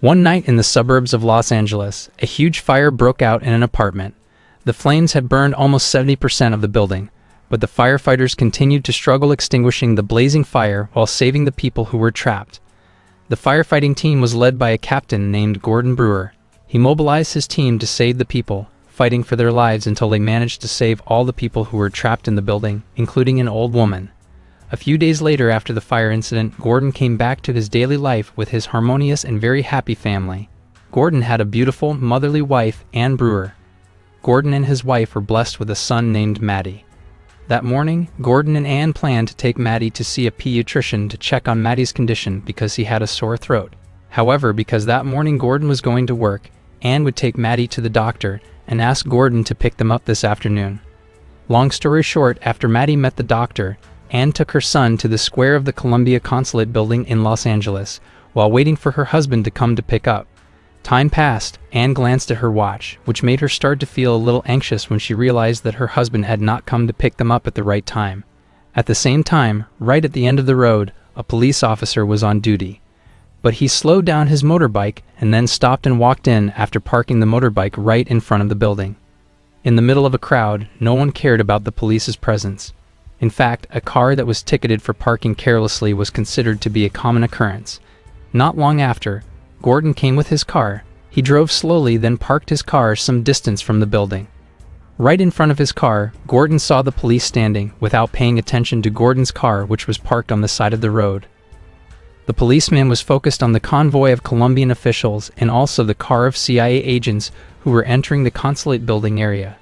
One night in the suburbs of Los Angeles, a huge fire broke out in an apartment. The flames had burned almost 70% of the building, but the firefighters continued to struggle extinguishing the blazing fire while saving the people who were trapped. The firefighting team was led by a captain named Gordon Brewer. He mobilized his team to save the people, fighting for their lives until they managed to save all the people who were trapped in the building, including an old woman. A few days later after the fire incident, Gordon came back to his daily life with his harmonious and very happy family. Gordon had a beautiful, motherly wife, Ann Brewer. Gordon and his wife were blessed with a son named Matty. That morning, Gordon and Ann planned to take Matty to see a pediatrician to check on Matty's condition because he had a sore throat. However, because that morning Gordon was going to work, Ann would take Matty to the doctor and ask Gordon to pick them up this afternoon. Long story short, after Matty met the doctor, Ann took her son to the square of the Columbia Consulate building in Los Angeles, while waiting for her husband to come to pick up. Time passed. Ann glanced at her watch, which made her start to feel a little anxious when she realized that her husband had not come to pick them up at the right time. At the same time, right at the end of the road, a police officer was on duty. But he slowed down his motorbike and then stopped and walked in after parking the motorbike right in front of the building. In the middle of a crowd, no one cared about the police's presence. In fact, a car that was ticketed for parking carelessly was considered to be a common occurrence. Not long after, Gordon came with his car. He drove slowly, then parked his car some distance from the building. Right in front of his car, Gordon saw the police standing, without paying attention to Gordon's car, which was parked on the side of the road. The policeman was focused on the convoy of Colombian officials and also the car of CIA agents who were entering the consulate building area.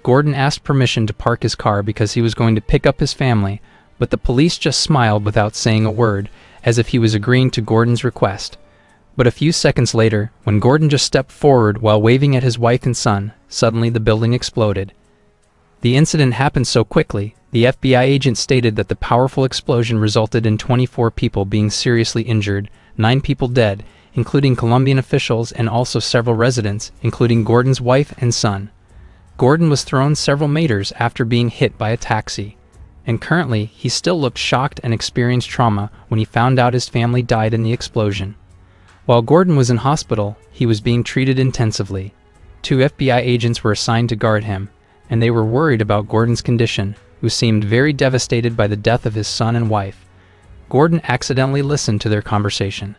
Gordon asked permission to park his car because he was going to pick up his family, but the police just smiled without saying a word, as if he was agreeing to Gordon's request. But a few seconds later, when Gordon just stepped forward while waving at his wife and son, suddenly the building exploded. The incident happened so quickly, the FBI agent stated that the powerful explosion resulted in 24 people being seriously injured, 9 people dead, including Colombian officials and also several residents, including Gordon's wife and son. Gordon was thrown several meters after being hit by a taxi, and currently he still looked shocked and experienced trauma when he found out his family died in the explosion. While Gordon was in hospital, he was being treated intensively. 2 FBI agents were assigned to guard him, and they were worried about Gordon's condition, who seemed very devastated by the death of his son and wife. Gordon accidentally listened to their conversation.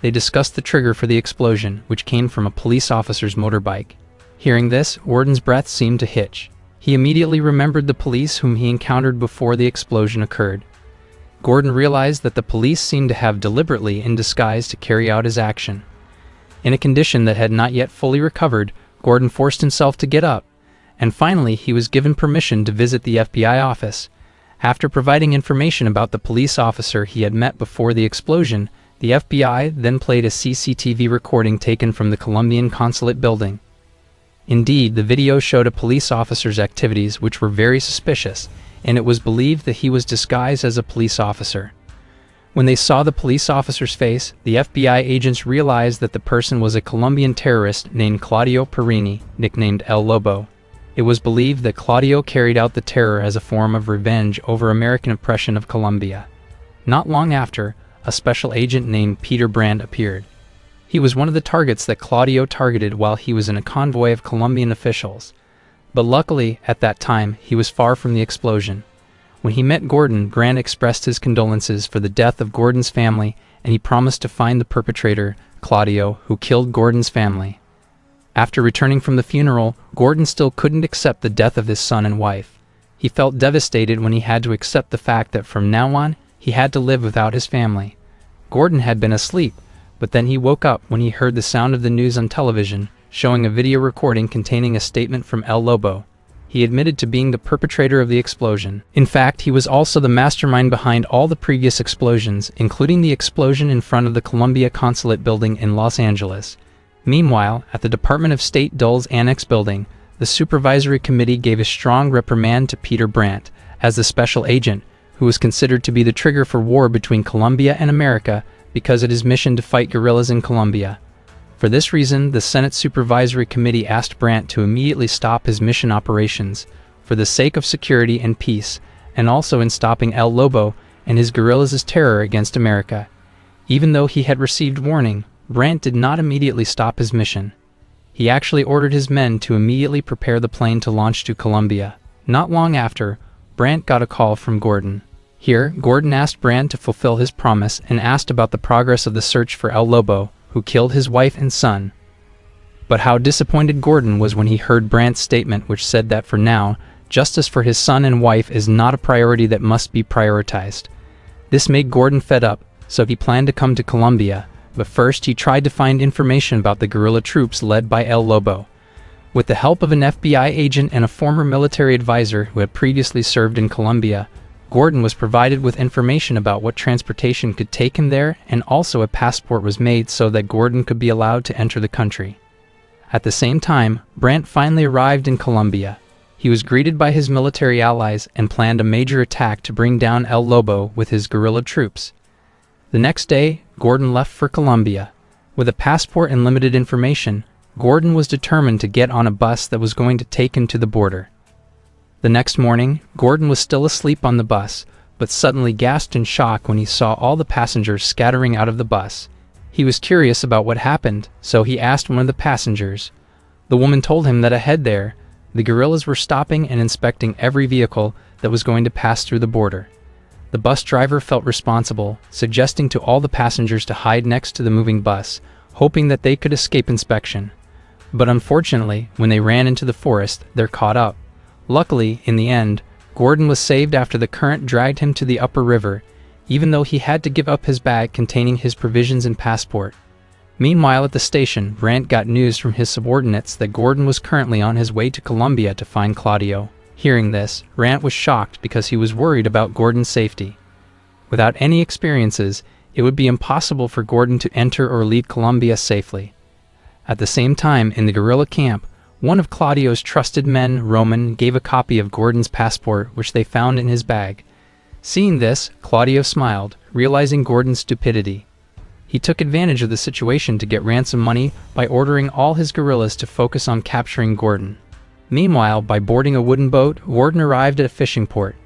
They discussed the trigger for the explosion, which came from a police officer's motorbike. Hearing this, Gordon's breath seemed to hitch. He immediately remembered the police whom he encountered before the explosion occurred. Gordon realized that the police seemed to have deliberately in disguise to carry out his action. In a condition that had not yet fully recovered, Gordon forced himself to get up, and finally he was given permission to visit the FBI office. After providing information about the police officer he had met before the explosion, the FBI then played a CCTV recording taken from the Colombian Consulate building. Indeed, the video showed a police officer's activities which were very suspicious, and it was believed that he was disguised as a police officer. When they saw the police officer's face, the FBI agents realized that the person was a Colombian terrorist named Claudio Perini, nicknamed El Lobo. It was believed that Claudio carried out the terror as a form of revenge over American oppression of Colombia. Not long after, a special agent named Peter Brandt appeared. He was one of the targets that Claudio targeted while he was in a convoy of Colombian officials. But luckily, at that time, he was far from the explosion. When he met Gordon, Brandt expressed his condolences for the death of Gordon's family, and he promised to find the perpetrator, Claudio, who killed Gordon's family. After returning from the funeral, Gordon still couldn't accept the death of his son and wife. He felt devastated when he had to accept the fact that from now on, he had to live without his family. Gordon had been asleep, but then he woke up when he heard the sound of the news on television, showing a video recording containing a statement from El Lobo. He admitted to being the perpetrator of the explosion. In fact, he was also the mastermind behind all the previous explosions, including the explosion in front of the Columbia Consulate building in Los Angeles. Meanwhile, at the Department of State Dulles Annex building, the Supervisory Committee gave a strong reprimand to Peter Brandt, as the special agent, who was considered to be the trigger for war between Colombia and America because of his mission to fight guerrillas in Colombia. For this reason, the Senate Supervisory Committee asked Brandt to immediately stop his mission operations, for the sake of security and peace, and also in stopping El Lobo and his guerrillas' terror against America. Even though he had received warning, Brant did not immediately stop his mission. He actually ordered his men to immediately prepare the plane to launch to Colombia. Not long after, Brant got a call from Gordon. Here, Gordon asked Brant to fulfill his promise and asked about the progress of the search for El Lobo, who killed his wife and son. But how disappointed Gordon was when he heard Brant's statement, which said that for now, justice for his son and wife is not a priority that must be prioritized. This made Gordon fed up, so he planned to come to Colombia, but first he tried to find information about the guerrilla troops led by El Lobo. With the help of an FBI agent and a former military advisor who had previously served in Colombia, Gordon was provided with information about what transportation could take him there, and also a passport was made so that Gordon could be allowed to enter the country. At the same time, Brant finally arrived in Colombia. He was greeted by his military allies and planned a major attack to bring down El Lobo with his guerrilla troops. The next day, Gordon left for Colombia. With a passport and limited information, Gordon was determined to get on a bus that was going to take him to the border. The next morning, Gordon was still asleep on the bus, but suddenly gasped in shock when he saw all the passengers scattering out of the bus. He was curious about what happened, so he asked one of the passengers. The woman told him that ahead there, the guerrillas were stopping and inspecting every vehicle that was going to pass through the border. The bus driver felt responsible, suggesting to all the passengers to hide next to the moving bus, hoping that they could escape inspection. But unfortunately, when they ran into the forest, they're caught up. Luckily, in the end, Gordon was saved after the current dragged him to the upper river, even though he had to give up his bag containing his provisions and passport. Meanwhile, at the station, Brant got news from his subordinates that Gordon was currently on his way to Colombia to find Claudio. Hearing this, Brant was shocked because he was worried about Gordon's safety. Without any experiences, it would be impossible for Gordon to enter or leave Colombia safely. At the same time, in the guerrilla camp, one of Claudio's trusted men, Roman, gave a copy of Gordon's passport, which they found in his bag. Seeing this, Claudio smiled, realizing Gordon's stupidity. He took advantage of the situation to get ransom money by ordering all his guerrillas to focus on capturing Gordon. Meanwhile, by boarding a wooden boat, Gordon arrived at a fishing port.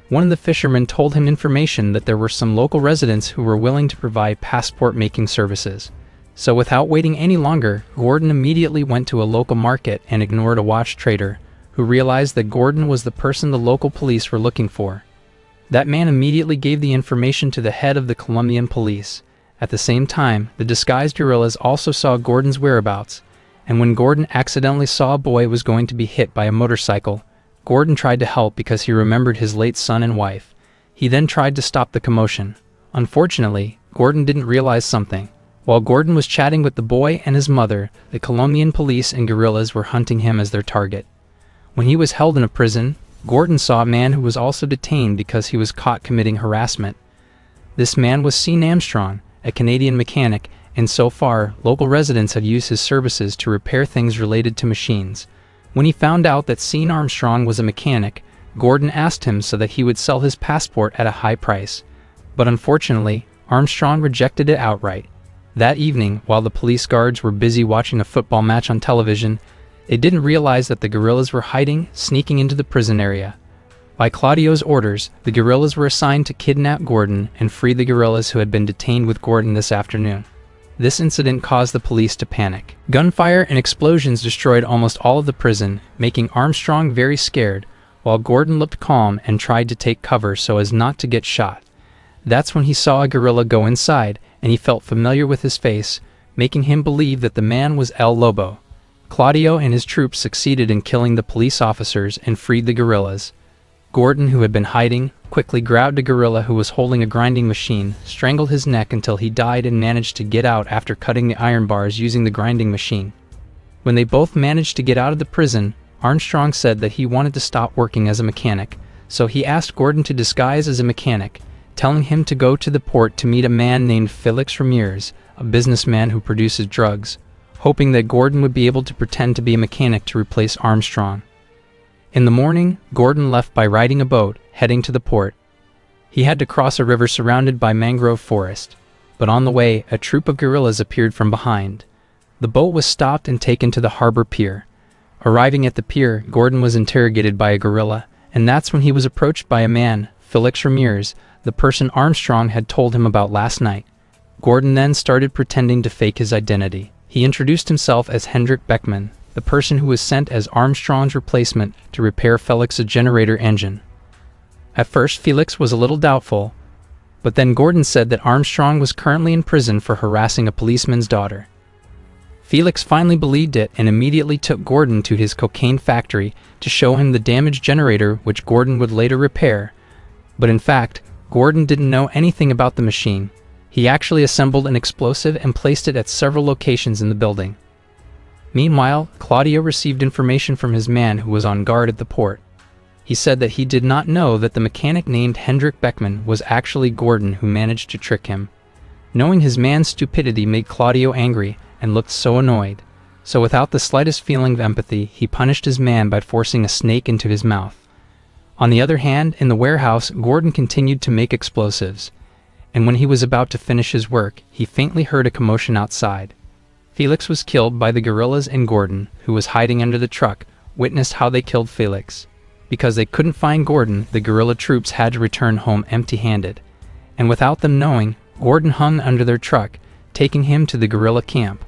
One of the fishermen told him information that there were some local residents who were willing to provide passport-making services. So without waiting any longer, Gordon immediately went to a local market and ignored a watch trader, who realized that Gordon was the person the local police were looking for. That man immediately gave the information to the head of the Colombian police. At the same time, the disguised guerrillas also saw Gordon's whereabouts, and when Gordon accidentally saw a boy was going to be hit by a motorcycle, Gordon tried to help because he remembered his late son and wife. He then tried to stop the commotion. Unfortunately, Gordon didn't realize something. While Gordon was chatting with the boy and his mother, the Colombian police and guerrillas were hunting him as their target. When he was held in a prison, Gordon saw a man who was also detained because he was caught committing harassment. This man was Sean Armstrong, a Canadian mechanic, and so far, local residents had used his services to repair things related to machines. When he found out that Sean Armstrong was a mechanic, Gordon asked him so that he would sell his passport at a high price. But unfortunately, Armstrong rejected it outright. That evening, while the police guards were busy watching a football match on television, they didn't realize that the guerrillas were sneaking into the prison area. By Claudio's orders, the guerrillas were assigned to kidnap Gordon and free the guerrillas who had been detained with Gordon this afternoon. This incident caused the police to panic. Gunfire and explosions destroyed almost all of the prison, making Armstrong very scared, while Gordon looked calm and tried to take cover so as not to get shot. That's when he saw a guerrilla go inside, and he felt familiar with his face, making him believe that the man was El Lobo. Claudio and his troops succeeded in killing the police officers and freed the guerrillas. Gordon, who had been hiding, quickly grabbed a guerrilla who was holding a grinding machine, strangled his neck until he died and managed to get out after cutting the iron bars using the grinding machine. When they both managed to get out of the prison, Armstrong said that he wanted to stop working as a mechanic, so he asked Gordon to disguise as a mechanic, telling him to go to the port to meet a man named Felix Ramirez, a businessman who produces drugs, hoping that Gordon would be able to pretend to be a mechanic to replace Armstrong. In the morning, Gordon left by riding a boat, heading to the port. He had to cross a river surrounded by mangrove forest, but on the way, a troop of guerrillas appeared from behind. The boat was stopped and taken to the harbor pier. Arriving at the pier, Gordon was interrogated by a guerrilla, and that's when he was approached by a man, Felix Ramirez, the person Armstrong had told him about last night. Gordon then started pretending to fake his identity. He introduced himself as Hendrik Beckman, the person who was sent as Armstrong's replacement to repair Felix's generator engine. At first, Felix was a little doubtful, but then Gordon said that Armstrong was currently in prison for harassing a policeman's daughter. Felix finally believed it and immediately took Gordon to his cocaine factory to show him the damaged generator, which Gordon would later repair. But in fact, Gordon didn't know anything about the machine. He actually assembled an explosive and placed it at several locations in the building. Meanwhile, Claudio received information from his man who was on guard at the port. He said that he did not know that the mechanic named Hendrik Beckman was actually Gordon, who managed to trick him. Knowing his man's stupidity made Claudio angry and looked so annoyed. So without the slightest feeling of empathy, he punished his man by forcing a snake into his mouth. On the other hand, in the warehouse, Gordon continued to make explosives, and when he was about to finish his work, he faintly heard a commotion outside. Felix was killed by the guerrillas, and Gordon, who was hiding under the truck, witnessed how they killed Felix. Because they couldn't find Gordon, the guerrilla troops had to return home empty-handed, and without them knowing, Gordon hung under their truck, taking him to the guerrilla camp.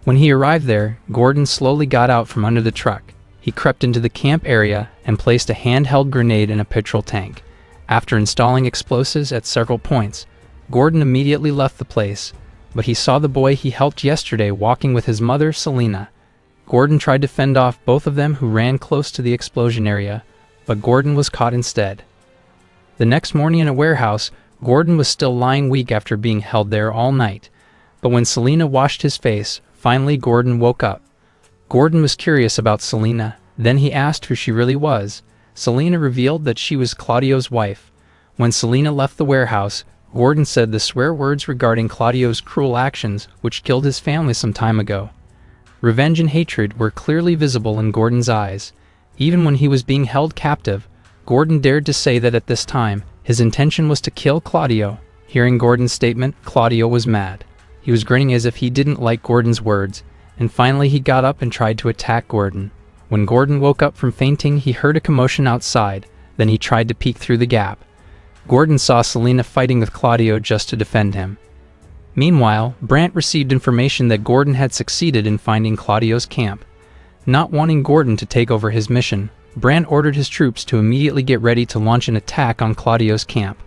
When he arrived there, Gordon slowly got out from under the truck. He crept into the camp area and placed a handheld grenade in a petrol tank. After installing explosives at several points, Gordon immediately left the place, but he saw the boy he helped yesterday walking with his mother, Selena. Gordon tried to fend off both of them, who ran close to the explosion area, but Gordon was caught instead. The next morning in a warehouse, Gordon was still lying weak after being held there all night. But when Selena washed his face, finally Gordon woke up. Gordon was curious about Selena. Then he asked who she really was. Selena revealed that she was Claudio's wife. When Selena left the warehouse, Gordon said the swear words regarding Claudio's cruel actions, which killed his family some time ago. Revenge and hatred were clearly visible in Gordon's eyes. Even when he was being held captive, Gordon dared to say that at this time, his intention was to kill Claudio. Hearing Gordon's statement, Claudio was mad. He was grinning as if he didn't like Gordon's words, and finally he got up and tried to attack Gordon. When Gordon woke up from fainting, he heard a commotion outside. Then he tried to peek through the gap. Gordon saw Selena fighting with Claudio just to defend him. Meanwhile, Brant received information that Gordon had succeeded in finding Claudio's camp. Not wanting Gordon to take over his mission, Brant ordered his troops to immediately get ready to launch an attack on Claudio's camp.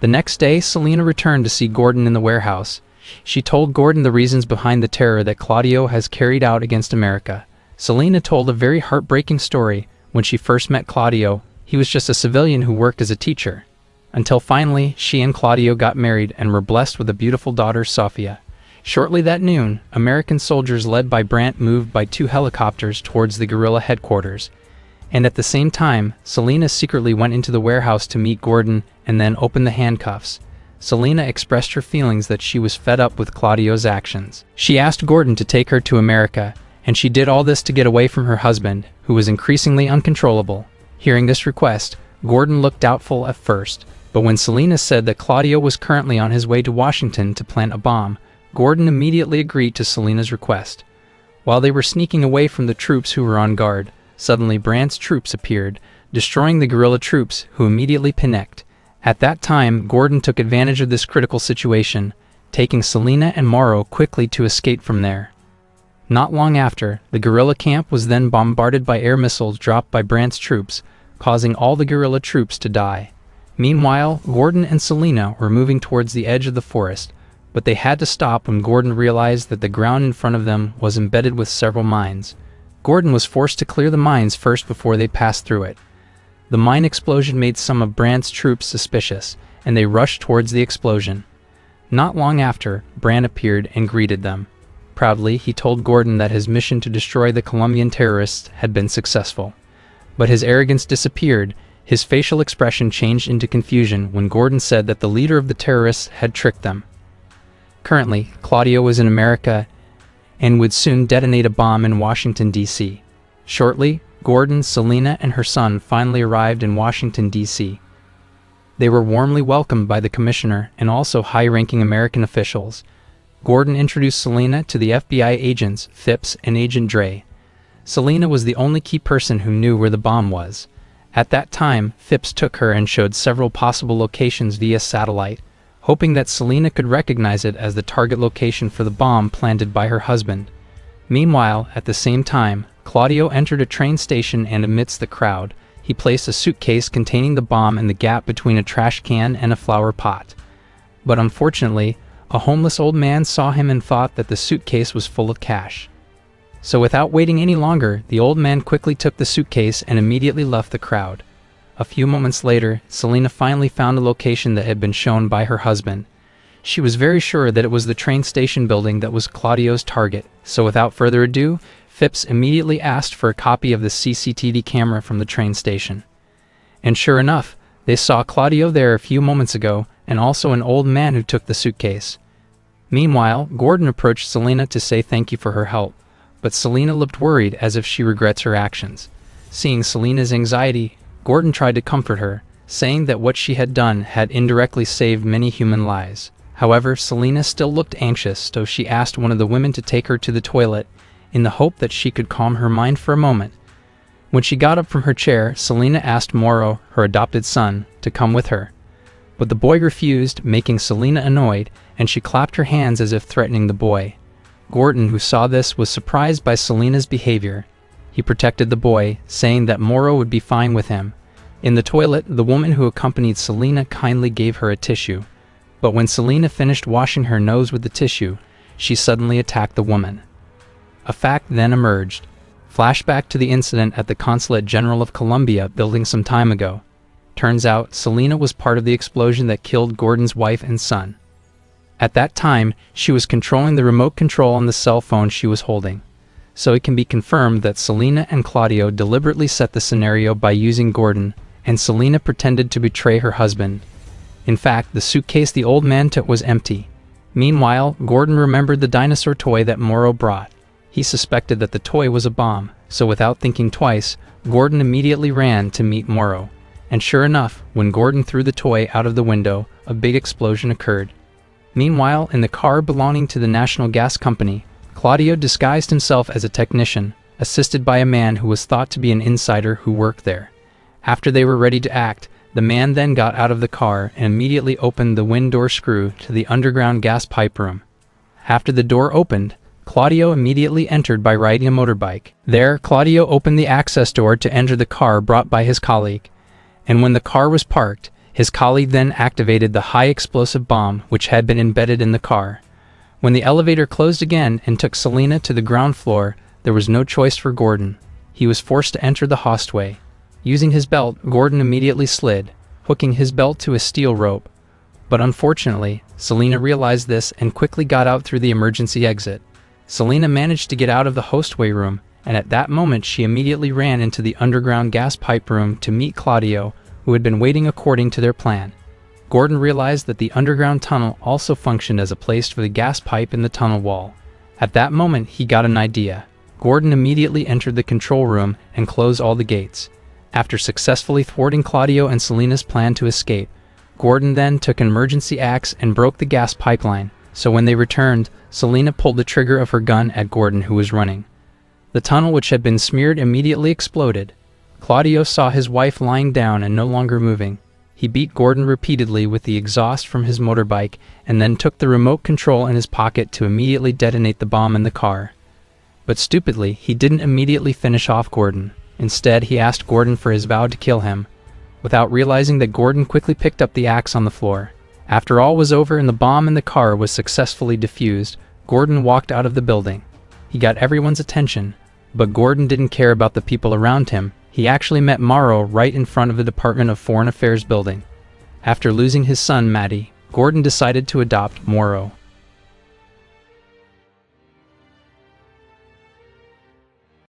The next day, Selena returned to see Gordon in the warehouse. She told Gordon the reasons behind the terror that Claudio has carried out against America. Selena told a very heartbreaking story. When she first met Claudio, he was just a civilian who worked as a teacher. Until finally, she and Claudio got married and were blessed with a beautiful daughter, Sofia. Shortly that noon, American soldiers led by Brant moved by 2 helicopters towards the guerrilla headquarters. And at the same time, Selena secretly went into the warehouse to meet Gordon and then opened the handcuffs. Selena expressed her feelings that she was fed up with Claudio's actions. She asked Gordon to take her to America, and she did all this to get away from her husband, who was increasingly uncontrollable. Hearing this request, Gordon looked doubtful at first, but when Selena said that Claudio was currently on his way to Washington to plant a bomb, Gordon immediately agreed to Selena's request. While they were sneaking away from the troops who were on guard, suddenly Brant's troops appeared, destroying the guerrilla troops, who immediately panicked. At that time, Gordon took advantage of this critical situation, taking Selena and Morrow quickly to escape from there. Not long after, the guerrilla camp was then bombarded by air missiles dropped by Brant's troops, causing all the guerrilla troops to die. Meanwhile, Gordon and Selena were moving towards the edge of the forest, but they had to stop when Gordon realized that the ground in front of them was embedded with several mines. Gordon was forced to clear the mines first before they passed through it. The mine explosion made some of Brant's troops suspicious, and they rushed towards the explosion. Not long after, Brant appeared and greeted them. Proudly, he told Gordon that his mission to destroy the Colombian terrorists had been successful. But his arrogance disappeared. His facial expression changed into confusion when Gordon said that the leader of the terrorists had tricked them. Currently, Claudio was in America and would soon detonate a bomb in Washington, D.C. Shortly, Gordon, Selena, and her son finally arrived in Washington, D.C. They were warmly welcomed by the commissioner and also high-ranking American officials. Gordon introduced Selena to the FBI agents, Phipps and Agent Dre. Selena was the only key person who knew where the bomb was. At that time, Phipps took her and showed several possible locations via satellite, hoping that Selena could recognize it as the target location for the bomb planted by her husband. Meanwhile, at the same time, Claudio entered a train station and amidst the crowd, he placed a suitcase containing the bomb in the gap between a trash can and a flower pot. But unfortunately, a homeless old man saw him and thought that the suitcase was full of cash. So without waiting any longer, the old man quickly took the suitcase and immediately left the crowd. A few moments later, Selena finally found a location that had been shown by her husband. She was very sure that it was the train station building that was Claudio's target, so without further ado, Phipps immediately asked for a copy of the CCTV camera from the train station. And sure enough, they saw Claudio there a few moments ago, and also an old man who took the suitcase. Meanwhile, Gordon approached Selena to say thank you for her help, but Selena looked worried as if she regrets her actions. Seeing Selena's anxiety, Gordon tried to comfort her, saying that what she had done had indirectly saved many human lives. However, Selena still looked anxious, so she asked one of the women to take her to the toilet, in the hope that she could calm her mind for a moment. When she got up from her chair, Selena asked Mauro, her adopted son, to come with her. But the boy refused, making Selena annoyed, and she clapped her hands as if threatening the boy. Gordon, who saw this, was surprised by Selena's behavior. He protected the boy, saying that Mauro would be fine with him. In the toilet, the woman who accompanied Selena kindly gave her a tissue. But when Selena finished washing her nose with the tissue, she suddenly attacked the woman. A fact then emerged. Flashback to the incident at the Consulate General of Colombia building some time ago. Turns out, Selena was part of the explosion that killed Gordon's wife and son. At that time, she was controlling the remote control on the cell phone she was holding. So it can be confirmed that Selena and Claudio deliberately set the scenario by using Gordon, and Selena pretended to betray her husband. In fact, the suitcase the old man took was empty. Meanwhile, Gordon remembered the dinosaur toy that Mauro brought. He suspected that the toy was a bomb, so without thinking twice, Gordon immediately ran to meet Mauro. And sure enough, when Gordon threw the toy out of the window, a big explosion occurred. Meanwhile, in the car belonging to the National Gas Company, Claudio disguised himself as a technician, assisted by a man who was thought to be an insider who worked there. After they were ready to act, the man then got out of the car and immediately opened the wind door screw to the underground gas pipe room. After the door opened, Claudio immediately entered by riding a motorbike. There, Claudio opened the access door to enter the car brought by his colleague. And when the car was parked, his colleague then activated the high-explosive bomb which had been embedded in the car. When the elevator closed again and took Selena to the ground floor, there was no choice for Gordon. He was forced to enter the hostway. Using his belt, Gordon immediately slid, hooking his belt to a steel rope. But unfortunately, Selena realized this and quickly got out through the emergency exit. Selena managed to get out of the hostway room, and at that moment she immediately ran into the underground gas pipe room to meet Claudio, who had been waiting according to their plan. Gordon realized that the underground tunnel also functioned as a place for the gas pipe in the tunnel wall. At that moment, he got an idea. Gordon immediately entered the control room and closed all the gates. After successfully thwarting Claudio and Selena's plan to escape, Gordon then took an emergency axe and broke the gas pipeline, so when they returned, Selena pulled the trigger of her gun at Gordon, who was running. The tunnel, which had been smeared, immediately exploded. Claudio saw his wife lying down and no longer moving. He beat Gordon repeatedly with the exhaust from his motorbike and then took the remote control in his pocket to immediately detonate the bomb in the car. But stupidly, he didn't immediately finish off Gordon. Instead, he asked Gordon for his vow to kill him, without realizing that Gordon quickly picked up the axe on the floor. After all was over and the bomb in the car was successfully defused, Gordon walked out of the building. He got everyone's attention, but Gordon didn't care about the people around him. He actually met Mauro right in front of the Department of Foreign Affairs building. After losing his son, Matty, Gordon decided to adopt Mauro.